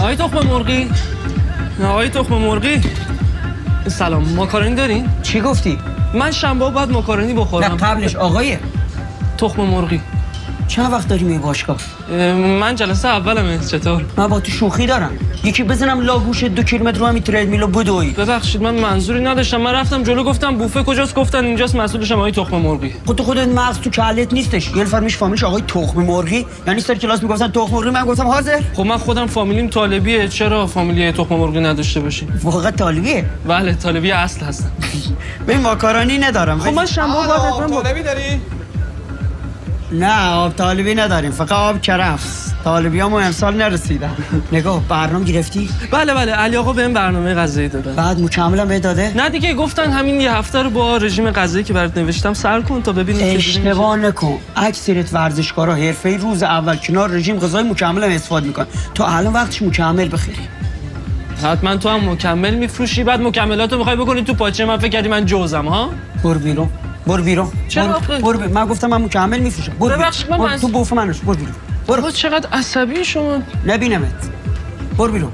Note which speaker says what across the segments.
Speaker 1: آقای تخم مرغی، آقای تخم مرغی، سلام. ماکارونی دارین؟
Speaker 2: چی گفتی؟
Speaker 1: من شنبه بعد ماکارونی بخورم.
Speaker 2: نه قبلش آقای
Speaker 1: تخم مرغی.
Speaker 2: چند وقت داری میای باشگاه؟
Speaker 1: من جلسه اولمه. چطور؟
Speaker 2: من با تو شوخی دارم. یکی بزنم لاگوش 2 کیلومتر رو همین تریدمیلو بدوی.
Speaker 1: ببخشید من منظوری نداشتم. من رفتم جلو گفتم بوفه کجاست، گفتن اینجاست، مسئولشم آقای تخم مرغی.
Speaker 2: خودت مغز تو کلت نیستش. یه نفر میشه فامیلش آقای تخم مرغی، یعنی سر کلاس میگفتن تخم مرغی، من گفتم حاضر.
Speaker 1: خب من خودم فامیلیم طالبیه، چرا فامیلی تخم مرغی نداشته باشی؟
Speaker 2: واقعا طالبیه؟
Speaker 1: بله طالبی اصل هستم.
Speaker 2: ببین ماکارونی ندارم.
Speaker 1: خب من شنبه بعد
Speaker 3: طالبی داری؟
Speaker 2: نه آب طالبی نداریم، فقط آب کرفس. طالبیامو امسال نرسیدن. نگاه برنامه گرفتی؟
Speaker 1: بله علی آقا بهم برنامه غذایی دادن.
Speaker 2: بعد مکملم بهت داده؟
Speaker 1: نه دیگه گفتن همین یه هفته رو با رژیم غذایی که برات نوشتم سر کن تا ببینیم
Speaker 2: اشتباه نکن. اکثریت ورزشکارا حرفه‌ای روز اول کنار رژیم غذایی مکمل استفاده میکنن. تو الان وقتش مکمل بخری.
Speaker 1: حتما تو هم مکمل میفروشی، بعد مکملاتو میخوای بکنی تو پاچه من، فکر کردی من جوزم ها؟
Speaker 2: برو بیرون.
Speaker 1: چرا؟
Speaker 2: برو بیرون. من گفتم من مکمل میفروشم.
Speaker 1: ببخشید من
Speaker 2: تو بوف منش. برو بیرون.
Speaker 1: برو. چقدر عصبی شما.
Speaker 2: نبینمت. برو بیرون.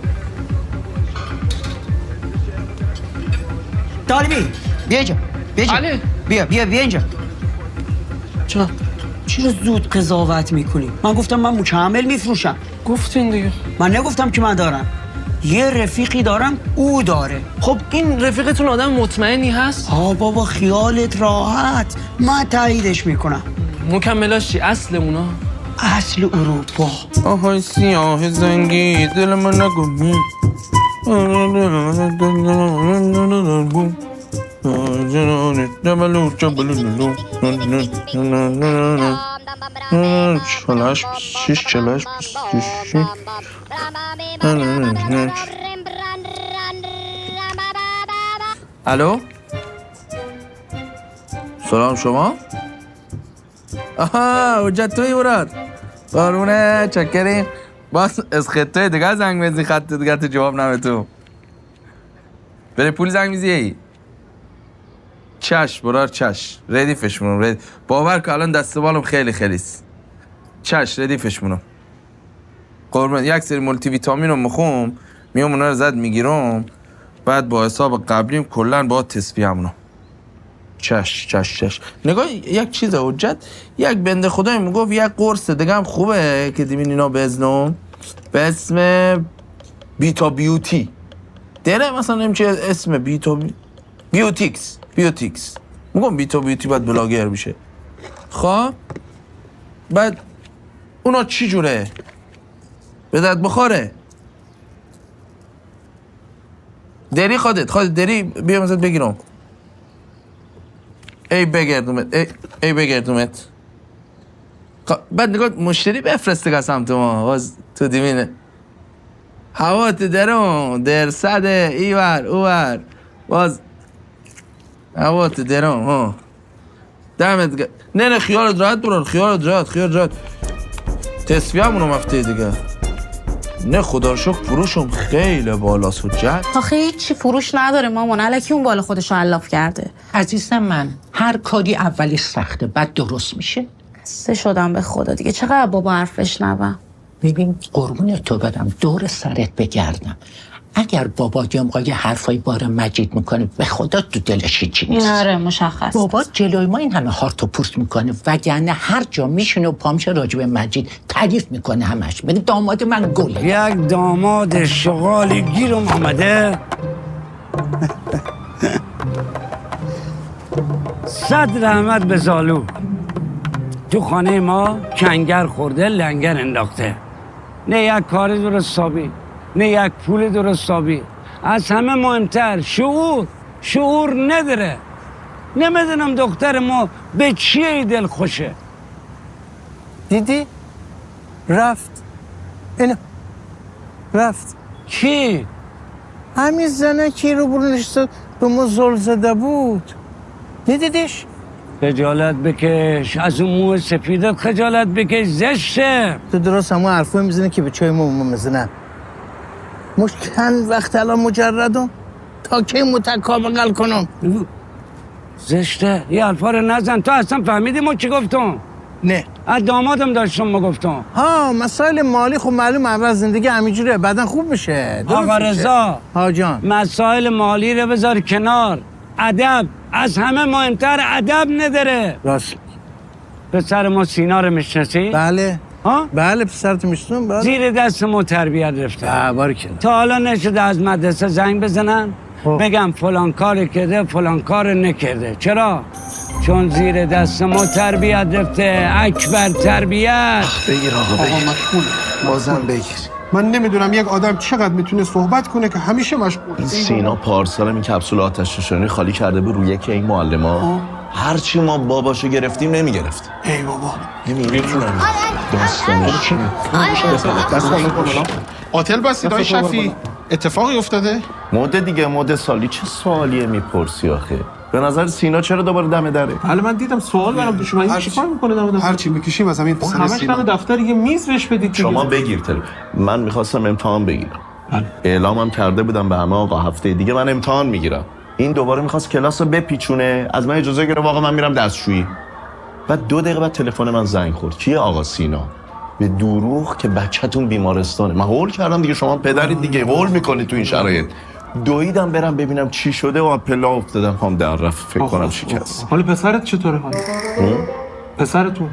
Speaker 2: طالبی بیا اینجا.
Speaker 1: علی
Speaker 2: بیا اینجا.
Speaker 1: چرا
Speaker 2: زود قضاوت میکنی؟ من گفتم من مکمل میفروشم.
Speaker 1: گفتین دیگه.
Speaker 2: من نگفتم که من دارم. یه رفیقی دارم او داره.
Speaker 1: خب این رفیقتون آدم مطمئنی هست؟
Speaker 2: بابا خیالت راحت، من تاییدش میکنم.
Speaker 1: مکملاش چی؟ اصل اونا؟
Speaker 2: اصل اروپا.
Speaker 3: آهای سیاه زنگی دل من نگمی الو سلام شما؟ آها حجت توی براد قارونه چکریم باز از خطه دیگه زنگ میزی خط دیگه تو جواب نمه تو بره پول زنگ میزی ای چش برار چش ردیفش مونم باور که الان دست بالم خیلی خیلیست چش ردیفش مونم قربان یک سری مولتی ویتامین رو مخوم میام اونا رو زد میگیرم بعد با حساب قبلیم کلن با تصفیه همونو چش نگاه یک چیز حجت یک بنده خدای میگفت یک قرص دیگه هم خوبه که دیمین اینا بزنم به اسم بیتا بیوتی داره مثلا نمیشه اسم بیوتیکس میگم بیتا بیوتی باید بلاگر بشه خواه بعد اونا چی جوره به درد بخوره دری خودت دری بیا مثلا بگیرم ای بگردومت بعد نگاه مشتری بفرسته که سمت ما باز تو دیمینه هوا تو درم در صده ایور اوور باز هوا تو درم ها دمت نه خیالت راحت برار خیالت راحت تصفیه همونو مفته دیگه نه خدا رو شکر فروشم خیلی بالاست حجت
Speaker 4: آخه هیچی فروش نداره مامان الکی اون بالا خودشو علاف کرده
Speaker 5: عزیزم من هر کاری اولی سخته بعد درست میشه
Speaker 4: سه شدم به خدا دیگه چقدر بابا حرفش نبم
Speaker 5: ببین قربون تو برم دور سرت بگردم اگر بابا یه موقع یه حرفای بار مجید میکنه به خدا تو دلش هیچی نیست
Speaker 4: آره مشخص
Speaker 5: بابا جلوی ما این همه هارت و پورت میکنه وگرنه هر جا میشونه و پامشه راجع به مجید تعریف میکنه همش بگه داماد من گله
Speaker 2: یک داماد شغالی گیرم آمده 100 رحمت به زالو تو خانه ما کنگر خورده لنگر انداخته نه یک کار درست حسابی نه یک پول درست حسابی از همه مهمتر شعور نداره نمیدونم دختر ما به چیه دل خوشه
Speaker 6: دیدی؟ رفت
Speaker 2: کی؟
Speaker 6: همین زنه که رو برونشت به ما زل زده بود ندیدیش؟
Speaker 2: خجالت بکش از اون موه سفیدت خجالت بکش زشته
Speaker 6: تو درست همون حرفه میزنه که به چای ما میزنن چند وقت الان مجردم تا که متکابقل کنم
Speaker 2: زشته یه حرفا رو نزن تو اصلا فهمیدی ما چی گفتم
Speaker 6: نه
Speaker 2: دامادم داشتم میگفتم.
Speaker 6: ها مسائل مالی خب معلوم اول زندگی همینجوره بعدن خوب میشه.
Speaker 2: آقا رضا
Speaker 6: ها جان
Speaker 2: مسائل مالی رو بذار کنار. ادب از همه مهمتر ادب نداره.
Speaker 6: راست.
Speaker 2: پسر ما سینا رو میشناسی؟
Speaker 6: بله
Speaker 2: ها؟
Speaker 6: بله پسرت میشنم. بله
Speaker 2: زیر دست ما تربیت رفته.
Speaker 6: باریکلا.
Speaker 2: تا حالا نشده از مدرسه زنگ بزنن بگم فلان کار کرده فلان کار نکرده. چرا؟ چون زیر دست ما تربیت رفته. اکبر تربیت.
Speaker 7: بگیر آقا مشغول بازم بگیر. من نمیدونم یک آدم چقدر میتونه صحبت کنه که همیشه مشغول.
Speaker 8: این سینا پارسال این کپسول آتش نشانی خالی کرده بود روی یکی این معلما. هرچی ما باباشو گرفتیم نمیگرفت.
Speaker 7: ای بابا
Speaker 8: نمیدونم داستانش چیه.
Speaker 7: آتل بستید آی شفی اتفاقی افتاده؟
Speaker 8: مده سالی چه سوالیه میپرسی آخه؟ به نظر سینا چرا دوباره دم دره؟
Speaker 9: حالا من دیدم سوال برام پیش اومد. این چیکار میکنه دم دفتر؟
Speaker 7: هر چی میکشیم از همین پسر
Speaker 9: همش
Speaker 7: سینا.
Speaker 9: دم دفتر یه میز بهش بدید.
Speaker 8: شما بگیر تلفن. من میخواستم امتحان بگیرم. اعلامم کرده بودم به همه آقا هفته دیگه من امتحان میگیرم. این دوباره میخواست کلاس رو بپیچونه. از من اجازه گرفت واقعا من میرم دستشویی. بعد 2 دقیقه بعد تلفن من زنگ خورد. کیه؟ آقا سینا. به دروغ که بچه‌تون بیمارستانه. من هول کردم دیگه، شما پدرید دیگه، هول میکنید تو این شرایط. دویدم برم ببینم چی شده و پلا افتادم پام در رفت. فکر کنم شکست.
Speaker 9: حالا پسرت چطوره حالا؟ پسرتون؟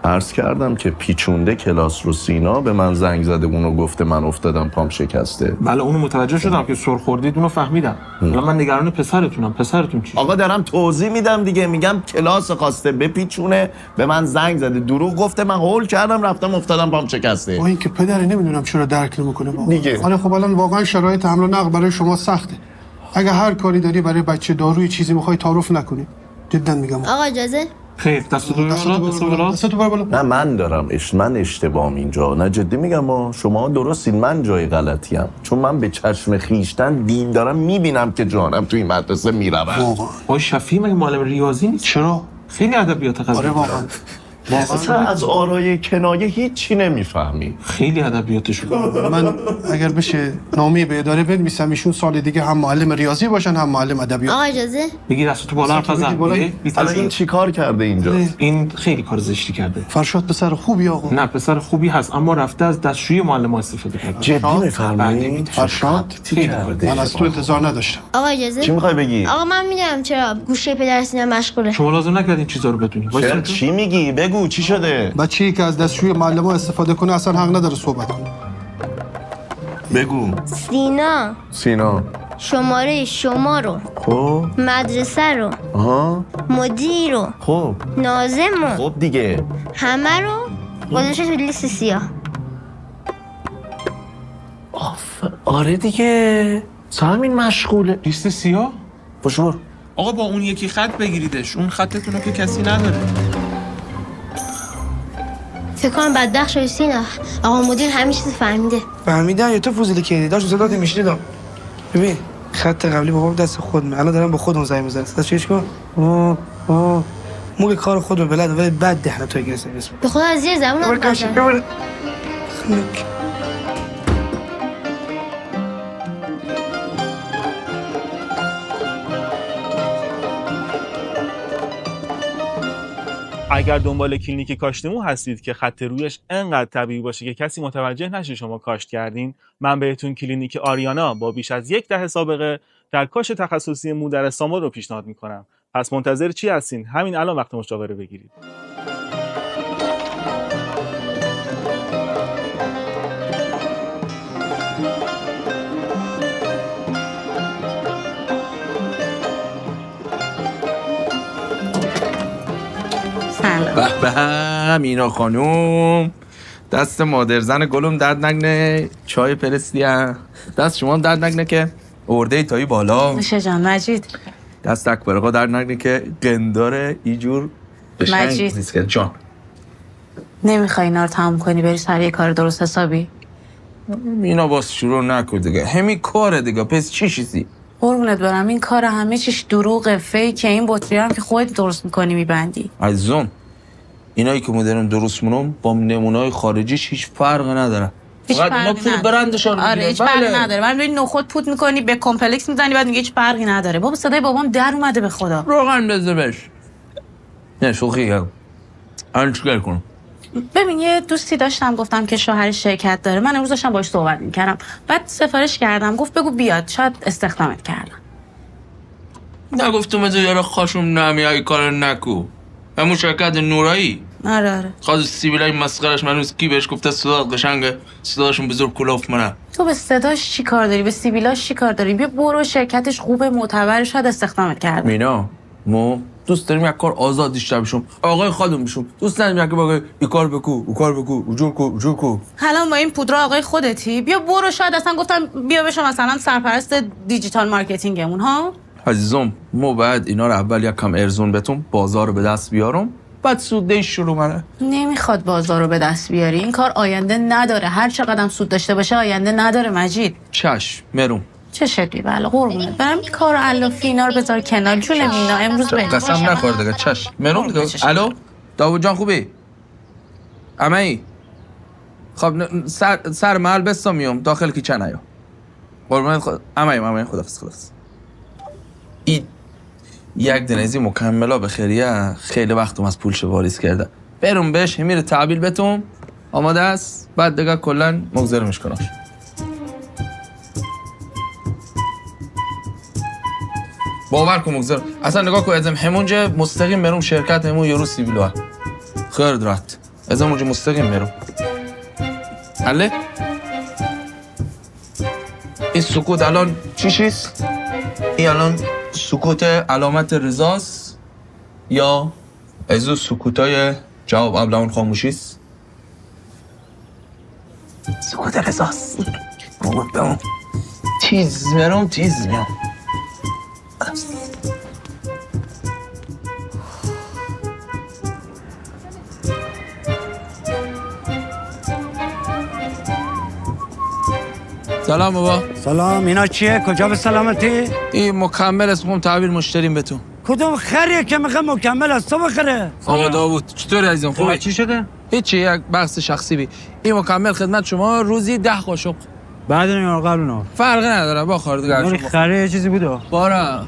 Speaker 8: عرض کردم که پیچونده کلاس رو. سینا به من زنگ زده اونو گفته من افتادم پام شکسته.
Speaker 9: بله اونو متوجه شدم که سر خوردید، اونو فهمیدم. حالا من نگران پسرتونم. پسرتون چی؟
Speaker 8: آقا دارم توضیح میدم دیگه. میگم کلاس خواسته بپیچونه به من زنگ زده دروغ گفته من هول کردم رفتم افتادم پام شکسته.
Speaker 7: با این که پدر نمیدونم چرا درک نمیکنه بابا.
Speaker 8: دیگه.
Speaker 7: آره خب الان واقعا شرایط حمل و نقل برای شما سخته. اگه هر کاری داری برای بچه داروی چیزی میخوای تعارف نکنی. جدا میگم.
Speaker 10: آقا اجازه؟
Speaker 9: خیر دستتو بر بالا.
Speaker 8: نه من دارم من اشتباهم اینجا. نه جدی میگم ما شما درستین، من جای غلطیم. چون من به چشم خیشتن دید دارم میبینم که جانم توی مدرسه میرم.
Speaker 9: با شفیع مگه معلم ریاضی نیست؟
Speaker 7: چرا؟
Speaker 9: خیلی ادبیات قضیه.
Speaker 7: آره واقعا.
Speaker 8: اصلا از آرای کنایه هیچی نمیفهمی.
Speaker 9: خیلی ادبیاتشون.
Speaker 7: من اگر بشه نامه به اداره بنویسم ایشون سال دیگه هم معلم ریاضی باشن هم معلم ادبیات.
Speaker 10: آقا اجازه؟
Speaker 9: بگی دستتو بالا حرف نزن.
Speaker 8: حالا این چیکار کرده اینجا؟
Speaker 9: این خیلی کار زشتی کرده.
Speaker 7: فرشاد پسر خوبی آقا.
Speaker 9: نه پسر خوبی هست اما رفته از دستشویی معلم استفاده کرده.
Speaker 8: جدی میفرمایید؟
Speaker 7: فرشاد من از تو انتظار نداشتم.
Speaker 10: آقا اجازه؟
Speaker 8: چی میخوای بگی؟
Speaker 10: آقا من میدونم چرا گوشه پدر سینا مشغوله.
Speaker 9: شما لازم نکردین چیزا رو بدونی.
Speaker 8: چی میگی؟ بگو چی شده؟
Speaker 7: بچه‌ای که از دستشوی معلم‌ها استفاده کنه اصلا حق نداره صحبت کنه.
Speaker 8: بگو.
Speaker 10: سینا شماره شما رو،
Speaker 8: خب
Speaker 10: مدرسه رو، مدیر رو،
Speaker 8: خب
Speaker 10: ناظم رو،
Speaker 8: خب دیگه
Speaker 10: همه رو گذاشته تو لیست سیاه.
Speaker 8: آره دیگه همین مشغوله.
Speaker 9: لیست سیاه؟
Speaker 8: باشور.
Speaker 3: آقا با اون یکی خط بگیریدش. اون خطتون رو که کسی نداره.
Speaker 10: فکر کنم بدبخت شدی سینا. آقا مدیر همه چیز
Speaker 11: فهمیدن یا تو فوزیلی کردی؟ داشت صدات میشنیدم. ببین خط قبلی بابام دست خودم، الان دارم با خودم زنگ میزنم. دست چیکار؟ موقع کار خودم بلد ولی بد دهنه تو گرسه.
Speaker 10: به خدا از زیر زبونم قطعا.
Speaker 12: اگر دنبال کلینیک کاشتمو هستید که خط رویش انقدر طبیعی باشه که کسی متوجه نشه شما کاشت کردین، من بهتون کلینیک آریانا با بیش از 10 سابقه در کاشت تخصصی مو در استانبول رو پیشنهاد میکنم. پس منتظر چی هستین؟ همین الان وقت مشاوره بگیرید.
Speaker 3: به مینا خانوم، دست مادر زن گلم درد نکنه. چای پرستیم. دست شما هم درد نکنه که ارده تایی بالا.
Speaker 4: نوشه جان. مجید
Speaker 3: دست اکبرقا درد نکنه که قنداره ایجور
Speaker 4: مجید
Speaker 3: نیست که جان.
Speaker 4: نمیخوای اینا رو تموم کنی بری سر یه کار درست حسابی؟
Speaker 3: مینا باز شروع نکن دیگه. همین کاره دیگه. پس چی چیزی؟
Speaker 4: قربونت برم این کار همه چیش دروغه، فیکه. این بطری هم که خودت درست میکنی میبندی.
Speaker 3: عزیزم اینایی که مدرن درست مونم با نمونه‌های خارجیش هیچ فرقی نداره. فقط اینا پول برندشان
Speaker 4: آره هیچ فرقی نداره. من ببین نخود پوت میکنی به کمپلکس میزنی بعد میگه هیچ فرقی نداره. بابا صدای بابام در اومده به خدا.
Speaker 3: روغن بزه بش. نه شوخی هم. الان چیکار کنم؟
Speaker 4: ببین یه دوستی داشتم گفتم که شوهر شرکت داره. من امروز داشتم باهاش صحبت میکردم، بعد سفارش کردم، گفت بگو بیاد، شاید استخدامت کردم.
Speaker 3: نگفتم از یارا خاشم نمیایی کار نکو. همون شرکت نورایی.
Speaker 4: آره
Speaker 3: خواهد سیبیلای مسخرش منوز کی بهش گفته صدا قشنگه، صداشون بزرگ کلاف منه.
Speaker 4: تو به صداش چی کار داری؟ به سیبیلاش چی کار داری؟ بیا برو، شرکتش خوبه، معتبر، شاید استخدامت کرده.
Speaker 3: مینا ما دوست داریم یک کار آزاد بیشتر بشم، آقای خودم بشم. دوست نداریم یک بگه این کار بکو، او کار بکو، او جور کو.
Speaker 4: حالا با این پودر آقای خودتی، بیا برو، شاید اصلا گفتم بیا بشم مثلا سرپرست دیجیتال مارکتینگمون ها.
Speaker 3: عزیزم ما باید اینا رو اول یک کم ارزون بتون، بازار رو به دست بیارم، بعد سودش شروع منه.
Speaker 4: نمیخواد بازار رو به دست بیاری، این کار آینده نداره. هر چقدر سود داشته باشه آینده نداره مجید.
Speaker 3: چشم مرون.
Speaker 4: چه شکلی؟ بله قربونت برم. این کار علافی اینا رو بذار کنار. جون مینا امروز بریم.
Speaker 3: قسم نخور دیگه. چشم مرون دیگه. الو داوود جان خوبی؟ امایی خب سر محل بستا میام داخل کیچن ایا قربونت خود امایی خدافظ. این یک دنیزی مکملا به خیریه، خیلی وقتم از پولش واریز کرده. برم بهش میره تعبیل بتون آماده است، بعد دیگه کلا مگذرمش کنم. باور کن مگذرم اصلا نگاه کن ازم همونجا مستقیم برم شرکت همون یورو سیبیلوه خیر درات ازم اونجا مستقیم برم. حله؟ این سکوت الان چی شیست؟ این الان سکوت علامت رضاست یا از سکوتای جواب ابلهان خاموشیست؟ سکوت رضاست. تیز میرم. سلام بابا.
Speaker 2: سلام. اینا چیه؟ کجا به سلامتی؟
Speaker 3: این مکمل است، میخوام تعبیر مشتریم بتون.
Speaker 2: کدوم خریه که میخوام مکمل از تو بخره؟
Speaker 3: آقا داوود چطوری عزیزم؟ خوبه؟
Speaker 1: چی شده؟
Speaker 3: هیچی، یک بحث شخصی بی. این مکمل خدمت شما روزی 10 قاشق.
Speaker 1: بعد این قبل نه
Speaker 3: فرقی نداره با خارج
Speaker 1: یعنی خریه یه چیزی بوده.
Speaker 3: بارا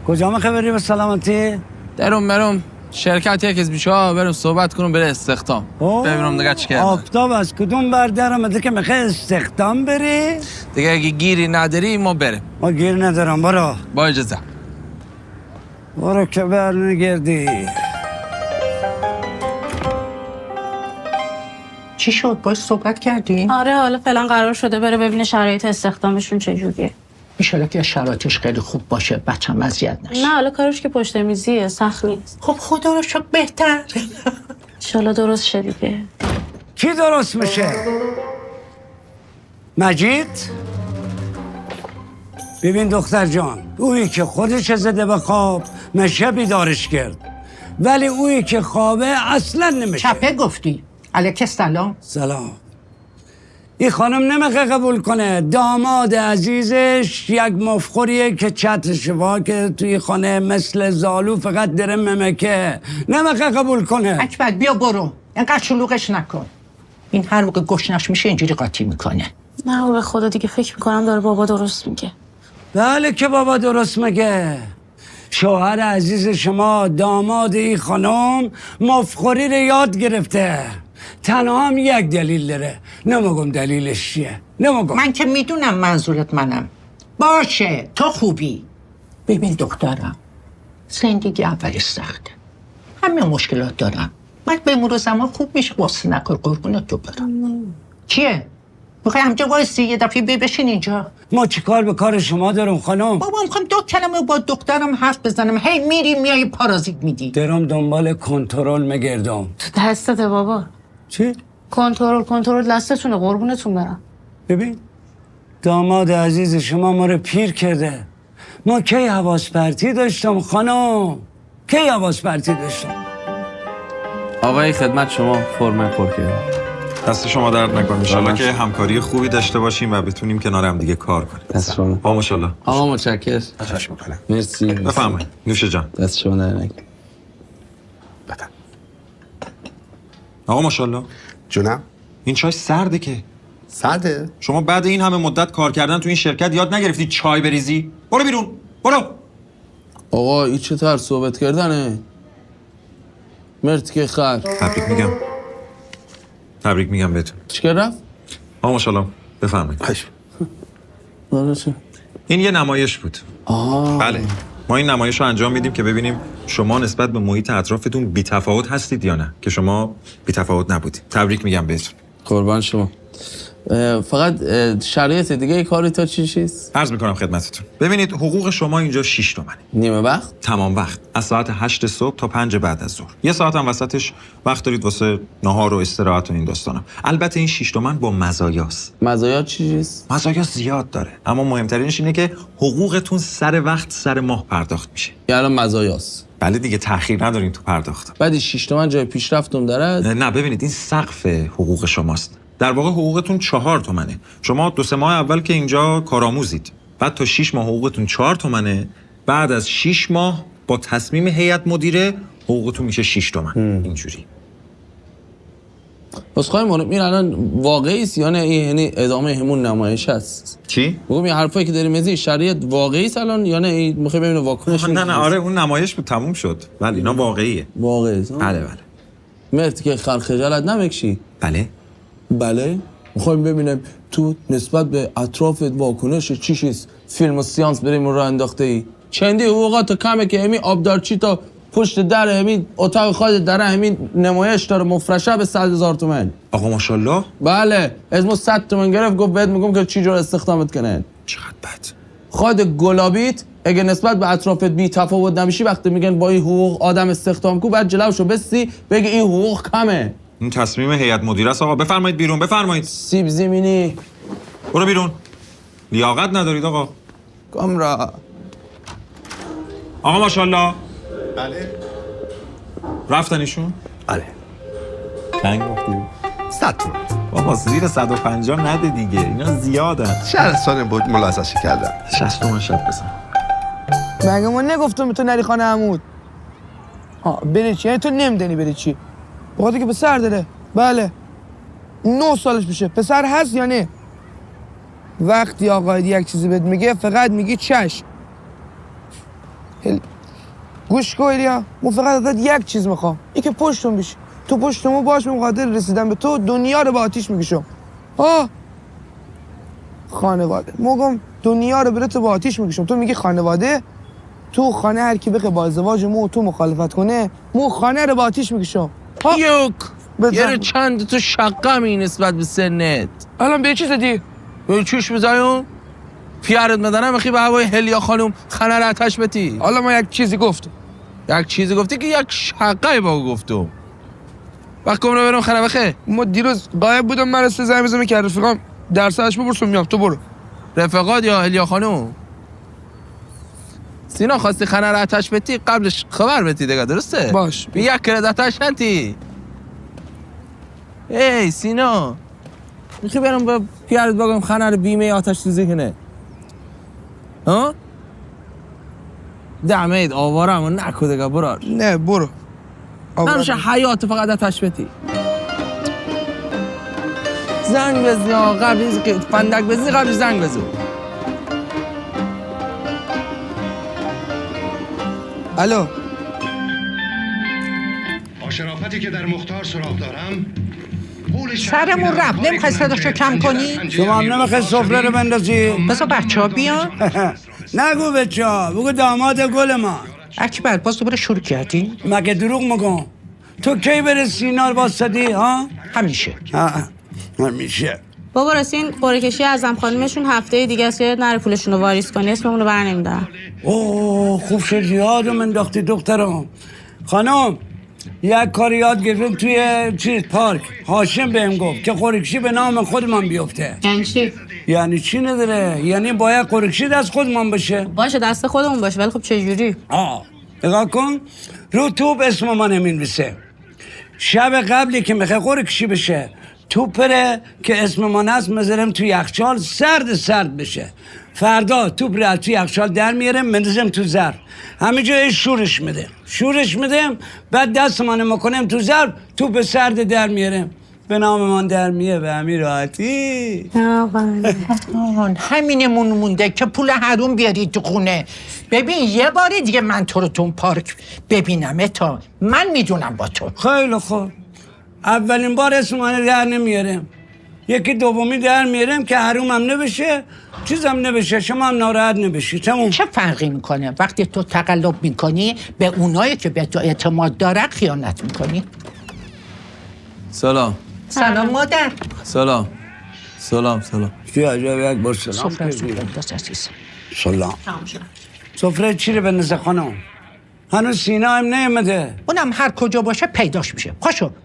Speaker 2: کجا میخوای بری به سلامتی؟
Speaker 3: درم شرکت یک از بیشا برم صحبت کنم بره استخدام. ببینم دیگه چی کردن.
Speaker 2: آفتاب از کدوم بردارم که میخوای استخدام بری؟
Speaker 3: دیگه اگه گیری نداری ما بریم.
Speaker 2: ما گیر ندارم برو.
Speaker 3: با اجازه.
Speaker 2: برو که برنگردی.
Speaker 5: چی شد؟ باش صحبت کردی؟
Speaker 4: آره حالا فعلا قرار شده بره ببینه شرایط استخدامشون چجوریه.
Speaker 5: ایشالا که شرایطش خیلی خوب باشه، بچه‌م اذیت نشه.
Speaker 4: نه حالا کارش که پشت میزیه، سخت نیست.
Speaker 5: خب خدا رو شکر بهتر.
Speaker 4: انشالله درست شه دیگه.
Speaker 2: کی درست میشه؟ مجید؟ ببین دختر جان، اویی که خودش زده به خواب میشه بیدارش کرد، ولی اویی که خوابه اصلا نمیشه.
Speaker 5: چپه گفتی. علیک سلام.
Speaker 2: سلام. این خانم نمیخواه قبول کنه داماد عزیزش یک مفخوریه که چتر شوا که توی خانه مثل زالو فقط داره ممکه. نمیخواه قبول کنه.
Speaker 5: اکبر بیا برو، اینقدر شلوغش نکن. این هر موقع گشنش میشه اینجوری قاطی میکنه.
Speaker 4: نه به خدا دیگه فکر میکنم داره بابا درست میگه.
Speaker 2: بله که بابا درست میگه. شوهر عزیز شما داماد این خانم مفخوری رو یاد گرفته. تنها هم یک دلیل داره، نمیگم دلیلش چیه، نمیگم.
Speaker 5: من که میدونم منظورت منم. باشه تو خوبی. ببین دخترم، زندگی اولش سخته، همه مشکلات دارم، بعد به مرور زمان خوب میشه. واسه نکن قربونت تو برم. چیه؟ میخوای همجا وایسی یه دفعه بشین اینجا؟
Speaker 2: ما چی کار به کار شما دارم خانم؟
Speaker 5: بابا میخوام 2 کلمه با دخترم حرف بزنم، هی میری میای پارازیت میدی.
Speaker 2: درم دنبال کنترل میگردم.
Speaker 4: دستته بابا.
Speaker 2: چی؟
Speaker 4: کنترل دستتونه قربونتون برم.
Speaker 2: ببین داماد عزیز شما ما رو پیر کرده. ما کی حواس پرتی داشتم خانم؟ کی حواس پرتی داشتم؟
Speaker 3: آقای خدمت شما فرم پر کرد.
Speaker 13: دست شما درد نکنه. انشالله که همکاری خوبی داشته باشیم و بتونیم کنار هم دیگه کار کنیم.
Speaker 3: دست شما.
Speaker 13: با ماشاءالله.
Speaker 3: آقا متشکرم.
Speaker 13: خواهش می‌کنم.
Speaker 3: مرسی.
Speaker 13: بفرمایید. نوش جان.
Speaker 3: دست شما درد نکنه.
Speaker 13: آقا ماشاءالله.
Speaker 14: جونم.
Speaker 13: این چای سرده که.
Speaker 14: سرده؟
Speaker 13: شما بعد این همه مدت کار کردن تو این شرکت یاد نگرفتی چای بریزی؟ برو بیرون. برو.
Speaker 3: آقا این چه طرز صحبت کردنه؟ مرتی که خر.
Speaker 13: تبریک میگم بهتون.
Speaker 3: چیکار رفت؟
Speaker 13: آقا ماشاءالله بفرمایید. این یه نمایش بود. بله. ما این نمایش رو انجام میدیم که ببینیم شما نسبت به محیط اطرافتون بی‌تفاوت هستید یا نه، که شما بی‌تفاوت نبودید. تبریک میگم بهتون.
Speaker 3: قربان شما. فقط شرایط دیگه کاری تا چیست؟
Speaker 13: عرض میکنم خدمتتون. ببینید حقوق شما اینجا 6 تومنه.
Speaker 3: نیمه وقت؟
Speaker 13: تمام وقت. از ساعت 8 صبح تا 5 بعد از ظهر. یه ساعت هم وسطش وقت دارید واسه نهار و استراحت و این داستانا. البته این 6 تومن با مزایاست.
Speaker 3: مزایا چیست؟
Speaker 13: مزایا زیاد داره، اما مهمترینش اینه که حقوقتون سر وقت سر ماه پرداخت میشه.
Speaker 3: یعنی مزایاست.
Speaker 13: بله دیگه، تأخیر نداریم تو پرداخت.
Speaker 3: بعد 6 تومن جای پیشرفتم داره؟
Speaker 13: نه ببینید این سقف حقوق شماست. در واقع حقوقتون 4 تومنه. شما 2-3 ماه اول که اینجا کارآموزید، بعد تا 6 ماه حقوقتون 4 تومنه، بعد از 6 ماه با تصمیم هیئت مدیره حقوقتون میشه 6 تومن. اینجوری.
Speaker 3: بس خواهی مانم این الان واقعی است یا نه؟ یعنی ادامه همون نمایش هست؟
Speaker 13: چی؟
Speaker 3: بگم این حرفایی که داریم میزی شرایط واقعی است الان یا نه؟ میخوای ببینیم واکنش؟
Speaker 13: نه آره اون نمایش بود تموم شد. ولی اینا واقعیه.
Speaker 3: واقعی است.
Speaker 13: بله.
Speaker 3: مرتی که خجالت نمیکشی؟ بله. میخوایم ببینیم تو نسبت به اطرافت واکنش چیست؟ فیلم و سیانس بریم رو انداخته ای؟ چندی حقوقات کمه که همین آبدارچی تا پشت در همین اتاق خود در همین نمایش داره مفرشه به 100,000 تومان.
Speaker 13: آقا ماشاءالله.
Speaker 3: بله اسمو 100 تومان گرفت، گفت بهت میگم که چی جور استخدامت کنن.
Speaker 13: چقدر بد.
Speaker 3: خود گلابیت اگه نسبت به اطرافت بی تفاوت نمیشی، وقتی میگن با این حقوق آدم استخدام کو، بعد جلوشو بسی بگی این حقوق کمه.
Speaker 13: این تصمیم هیئت مدیره است آقا. بفرمایید بیرون. بفرمایید.
Speaker 3: سیب زمینی.
Speaker 13: برو بیرون. لیاقت ندارید آقا.
Speaker 3: کامرا.
Speaker 13: آقا ماشاءالله.
Speaker 14: بله.
Speaker 13: رفتن ایشون؟
Speaker 14: بله.
Speaker 13: چند گفتی؟
Speaker 14: 100 تومن.
Speaker 13: بابا زیر 150 نده دیگه، اینا زیادن.
Speaker 14: شهرستان بود ملاحظه‌اش کردم.
Speaker 13: 60 تومن شب بزن.
Speaker 11: مگه ما نگفتم تو نری خانه عمود؟ بری چی؟ یعنی تو نمیدونی بری چی؟ بخاطر که پسر داره. بله 9 سالش میشه. پسر هست یا نه؟ وقتی آقا یک چیزی بهت میگه فقط میگی چشم. گوش کن ایلیا، من فقط ازت یک چیز میخوام، این که پشتم بشی. تو پشتمو باش، به خاطر رسیدن به تو دنیا رو به آتیش میکشم. خانواده موگم دنیا رو برات با آتیش میکشم. تو میگی خانواده، تو خانه هر کی بخواد با ازدواج مو تو مخالفت کنه، مو خانه رو با آتیش میکشم.
Speaker 3: یوک یه چند تو شقه می نسبت به سنت.
Speaker 11: الان به چی زدی؟
Speaker 3: به چوش بزایم؟ پیارت مدنم اخی به هوای هلیا خانم خانه رو آتش بتی.
Speaker 11: حالا ما یک چیزی گفتم.
Speaker 3: یک چیزی گفتی که یک شقه با گفتم. وقت کم رو برم خانه بخه.
Speaker 11: ما دیروز غایب بودم، من رسته زنگ بزنم که رفیقام درسش ببرسم میام. تو برو.
Speaker 3: رفقات یا هلیا خانم؟ سینا خواستی خانه رو آتش بتی قبلش خبر بتی دیگه، درسته؟
Speaker 11: باش.
Speaker 3: یک کرد آتش نتی. ای سینا میخوای برم با پیارت بگم خانه رو بیمه آتش سوزی کنه؟ ها؟ دمید آواره همون نکو دیگه برار.
Speaker 11: نه برو.
Speaker 3: نمیشه حیات فقط آتش بتی. زنگ بزنی قبل اینکه که فندک بزنی قبل زنگ بزن.
Speaker 11: الو.
Speaker 15: با شرافتی که در مختار سراغ دارم،
Speaker 5: سرمون رفت. نمیخوای صداشو کم کنی؟
Speaker 2: شما هم نمیخوای سفره رو بندازی؟
Speaker 5: بذار بچه ها بیان.
Speaker 2: نگو بچه ها، بگو داماد گل ما.
Speaker 5: اکبر باز دوباره شروع کردی؟
Speaker 2: مگه دروغ میگم؟ تو کی بره سینار واسدی ها؟
Speaker 5: همیشه.
Speaker 2: همیشه.
Speaker 4: بابا راسین قرعه کشی اعظم خانمشون هفته دیگه است که نره پولشون رو واریز کنی، اسممون رو برنمیدارن.
Speaker 2: اوه خوب شد یادم انداختی دخترم. خانم یک کاری یاد گرفتم توی پارک. هاشم بهم گفت که قرعه کشی به نام خودمان بیفته.
Speaker 4: یعنی چی؟
Speaker 2: یعنی چی نداره؟ یعنی باید قرعه کشی دست خودمان باشه.
Speaker 4: باشه دست خودمون باشه، ولی خب چه جوری؟
Speaker 2: نگاه کن رو توپ اسم ما نمینویسه. شب قبلی که میخوای قرعه کشی بشه توپره که اسم ما هست مذارم تو یخچال سرد بشه. فردا توپ رو تو یخچال در میارم مندازم تو ظرف، همینجا شورش میدم بعد دست منو میکنم تو ظرف، توپ سرد در میارم. به ناممان در میه به همین راحتی.
Speaker 5: همینمون مونده که پول حروم بیاری تو خونه. ببین یه بار دیگه من تو رو تو اون پارک ببینم تا من میدونم با تو.
Speaker 2: خیلی خوب، اولین بار اسمان در نمیارم، یکی دومی در میارم که حروم هم نبشه چیزم نبشه، شما هم ناراحت نبشی. تموم.
Speaker 5: چه فرقی میکنه وقتی تو تقلب میکنی به اونایی که به تو اعتماد داره خیانت میکنی؟
Speaker 3: سلام.
Speaker 5: سلام مادر.
Speaker 3: سلام. سلام.
Speaker 2: چی عجب یک بار سلام کردی. سلام. سفره چی رو بندازه خانم؟ هنوز سینا هم نیامده.
Speaker 5: اونم هر کجا باشه پیداش میشه.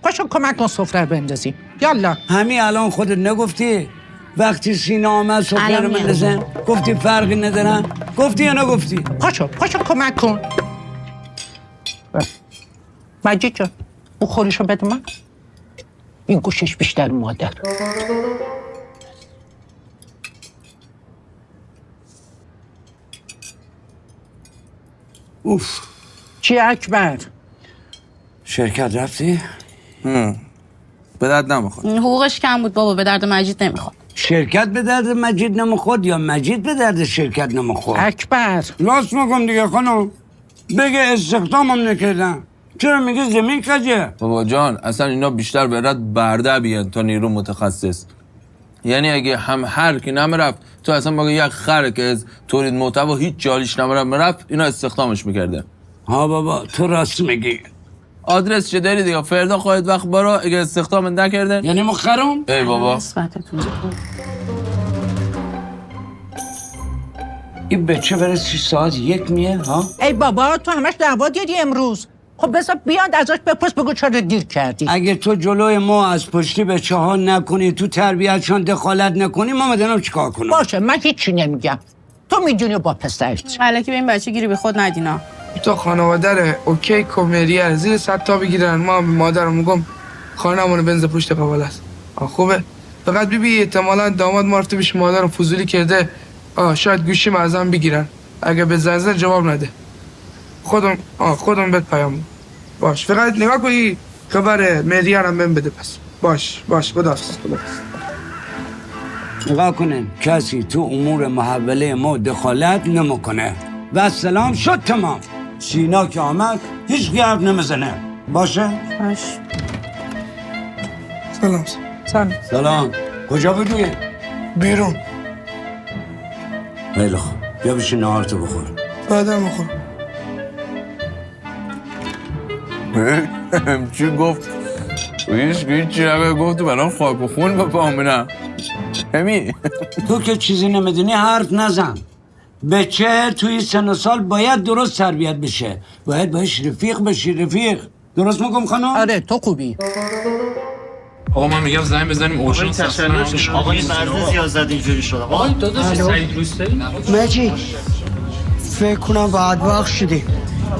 Speaker 5: پاشو کمک کن سفره رو بندازیم. یالا.
Speaker 2: همین الان خودت نگفتی وقتی سینا آمد سفره رو بندازن؟ گفتی فرقی ندارن؟ گفتی یا نگفتی؟
Speaker 5: پاشو کمک کن. مجید جان اون خورشو بده من. این گوشش بیشتر مادر.
Speaker 2: اوف.
Speaker 5: چی اکبر؟
Speaker 2: شرکت رفتی؟
Speaker 3: به درد نمیخواد.
Speaker 4: حقوقش کم بود بابا، به درد مجید نمیخواد.
Speaker 2: شرکت به درد مجید نمیخواد یا مجید به درد شرکت نمیخواد؟
Speaker 5: اکبر
Speaker 2: راست میگم دیگه خانم. بگه استخدامم نکردن. چرا میگه زمین کجه؟
Speaker 3: بابا جان اصلا اینا بیشتر به رد برده بیان تا نیرو متخصص. یعنی اگه هم هر کی نمیرفت تو اصلا بگه یک خر که از تولید محتوا هیچ جالیش نمیرفت اینا استخدامش میکرده.
Speaker 2: ها بابا تو راست میگی.
Speaker 3: آدرس چه داری دیگه؟ فردا خواهید وقت برا اگه استخدام نکردن
Speaker 2: یعنی مخرم؟
Speaker 3: ای بابا
Speaker 2: این بچه برای 3 ساعت یک میه ها؟
Speaker 5: ای بابا تو همش دعوا دیدی امروز. خب بذار بیاد ازش بپرس بگو چرا دیر کردی.
Speaker 2: اگه تو جلوی ما از پشتی بچه ها نکنی، تو تربیتشان دخالت نکنی، ما مدنم چیکار کنم؟
Speaker 5: باشه من هیچی نمیگم. تو میدونی با پسرت.
Speaker 4: الکی به این بچه گیری به خود ندینا.
Speaker 11: تو خانواده اوکی کمریه زیر 100 تا بگیرن، ما به مادرم میگم خانمونو بنز پشت قبال است. خوبه؟ فقط ببین احتمالاً داماد مارتو بیش مادرم فضولی کرده. شاید گوشی ازم بگیرن. اگه به زنزن جواب نده. خودم بهت پیام. باش فقط نگاه کنی خبر مریه هم بهم بده پس. باش خداحافظ.
Speaker 2: نگاه کنین کسی تو امور محوله ما دخالت نمیکنه. و سلام شد تمام. سینا که آمد هیچ حرف نمیزنه. باشه؟
Speaker 4: باش.
Speaker 2: سلام. کجا بودی؟
Speaker 11: بیرون.
Speaker 2: خیلی خوب. بیا بشین نهارتو بخور.
Speaker 11: بعدم بخور.
Speaker 3: چی گفت؟ هیچی نگه گفت برام خاک و خون به پامونم.
Speaker 2: تو که چیزی نمیدونی حرف نزن. بچه توی سن و سال باید درست تربیت بشه. باید باش رفیق بشی. رفیق درست میگم خانم؟
Speaker 5: آره تو خوبی.
Speaker 9: آقا من میگم زنگ بزنیم اوشن سستن.
Speaker 16: آقا این برزه زیاد زد اینجوری شد. آقا
Speaker 9: داداش سعید روسته
Speaker 17: مجید فکر کنم بعد وقت شدی.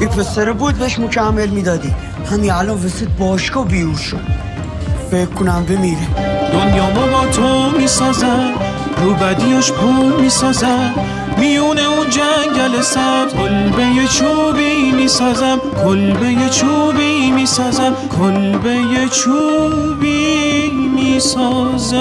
Speaker 17: این پسر بود بهش مکمل میدادی. همین الان وسط باشگاه بیور شد. فکر کنم بمیره.
Speaker 18: دنیامو با تو میسازم، رو بدیاش پول میسازم، میونه اون جنگل سبز کلبه چوبی میسازم، کلبه چوبی میسازم، کلبه چوبی میسازم.